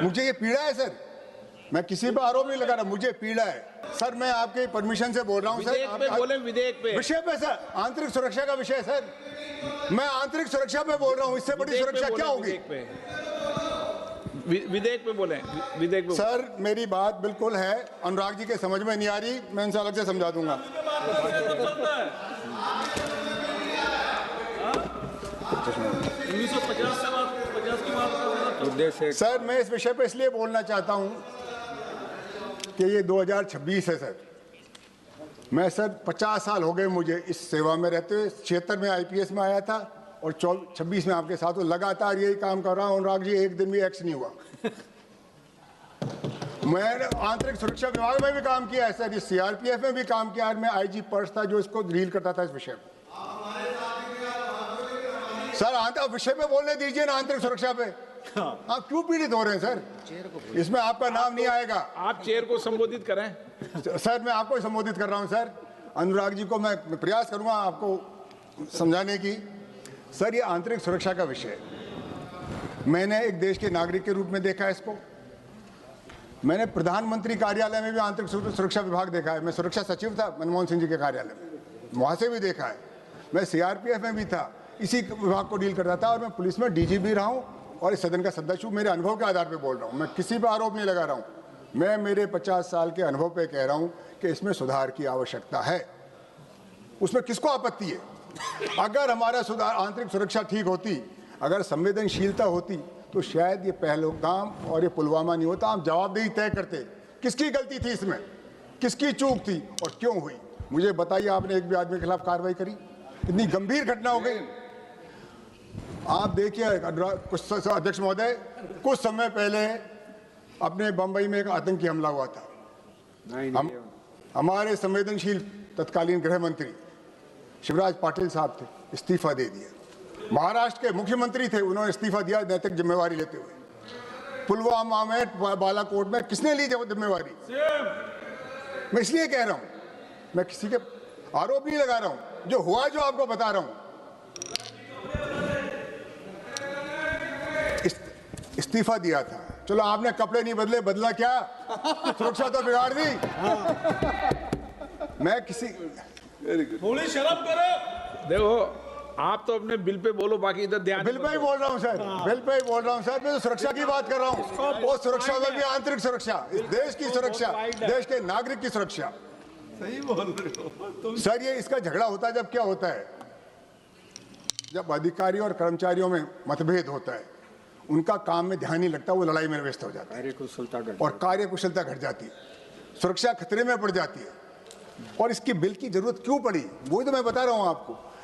मुझे ये पीड़ा है सर, मैं किसी पर आरोप नहीं लगा रहा, मुझे पीड़ा है सर। मैं आपके परमिशन से बोल रहा हूँ सर। विधेयक पे बोले, विधेयक पे, विषय पे सर, आंतरिक सुरक्षा का विषय सर, मैं आंतरिक सुरक्षा पे बोल रहा हूँ। इससे बड़ी सुरक्षा क्या होगी? विधेयक पे बोले, विधेयक पे। सर मेरी बात बिल्कुल है, अनुराग जी के समझ में नहीं आ रही, मैं इनसे अलग से समझा दूंगा। सर मैं इस विषय पे इसलिए बोलना चाहता हूं कि ये 2026 है सर। मैं सर 50 साल हो गए मुझे इस सेवा में रहते हुए। 76 में आईपीएस में आया था और 26 में आपके साथ लगातार यही काम कर रहा हूं। अनुराग जी एक दिन भी एक्स नहीं हुआ। मैं आंतरिक सुरक्षा विभाग में भी काम किया है सर, इस सीआरपीएफ में भी काम किया है। मैं आईजी पर्स था जो इसको डील करता था इस विषय में। सर आंतरिक विषय पे बोलने दीजिए ना, आंतरिक सुरक्षा पे। आप क्यों पीड़ित हो रहे हैं सर? इसमें आपका नाम नहीं आएगा। आप चेयर को संबोधित करें। सर मैं आपको संबोधित कर रहा हूं सर। अनुराग जी को मैं प्रयास करूंगा आपको समझाने की। सर ये आंतरिक सुरक्षा का विषय है। मैंने एक देश के नागरिक के रूप में देखा है इसको। मैंने प्रधानमंत्री कार्यालय में भी आंतरिक सुरक्षा विभाग देखा है। मैं सुरक्षा सचिव था मनमोहन सिंह जी के कार्यालय में, वहां से भी देखा है। मैं सीआरपीएफ में भी था, इसी विभाग को डील करता था। और मैं पुलिस में डीजी भी रहा हूँ और इस सदन का सदस्य हूँ। मेरे अनुभव के आधार पर बोल रहा हूँ, मैं किसी पर आरोप नहीं लगा रहा हूँ। मैं मेरे 50 साल के अनुभव पे कह रहा हूँ कि इसमें सुधार की आवश्यकता है। उसमें किसको आपत्ति है? अगर हमारा सुधार, आंतरिक सुरक्षा ठीक होती, अगर संवेदनशीलता होती, तो शायद ये पहलगाम और ये पुलवामा नहीं होता। हम जवाबदेही तय करते। किसकी गलती थी इसमें, किसकी चूक थी और क्यों हुई? मुझे बताइए। आपने एक भी आदमी के खिलाफ कार्रवाई करी? इतनी गंभीर घटना हो गई। आप देखिए अध्यक्ष महोदय, कुछ समय पहले अपने बंबई में एक आतंकी हमला हुआ था। हमारे संवेदनशील तत्कालीन गृह मंत्री शिवराज पाटिल साहब थे, इस्तीफा दे दिया। महाराष्ट्र के मुख्यमंत्री थे, उन्होंने इस्तीफा दिया नैतिक जिम्मेवारी लेते हुए। पुलवामा में, बालाकोट में किसने ली जिम्मेवारी? मैं इसलिए कह रहा हूं, मैं किसी के आरोप नहीं लगा रहा हूं, जो हुआ जो आपको बता रहा हूं। इस्तीफा दिया था, चलो आपने कपड़े नहीं बदले, बदला क्या? सुरक्षा तो बिगाड़ दी। मैं किसी, थोड़ी शर्म करो। देखो आप तो अपने बिल पे बोलो, बाकी इधर ध्यान। बिल पे ही बोल रहा हूं सर, बिल पे ही बोल रहा हूं सर। मैं तो सुरक्षा की बात कर रहा हूं। वो सुरक्षा में भी आंतरिक सुरक्षा, इस देश की सुरक्षा, देश के नागरिक की सुरक्षा। सही बोल रहे हो तुम सर। ये इसका झगड़ा होता है जब क्या होता है, जब अधिकारी और कर्मचारियों में मतभेद होता है, उनका काम में ध्यान नहीं लगता, वो लड़ाई में व्यस्त हो जाता है और कार्यकुशलता घट जाती है, सुरक्षा खतरे में पड़ जाती है। और इसकी बिल की जरूरत क्यों पड़ी, वही तो मैं बता रहा हूं आपको।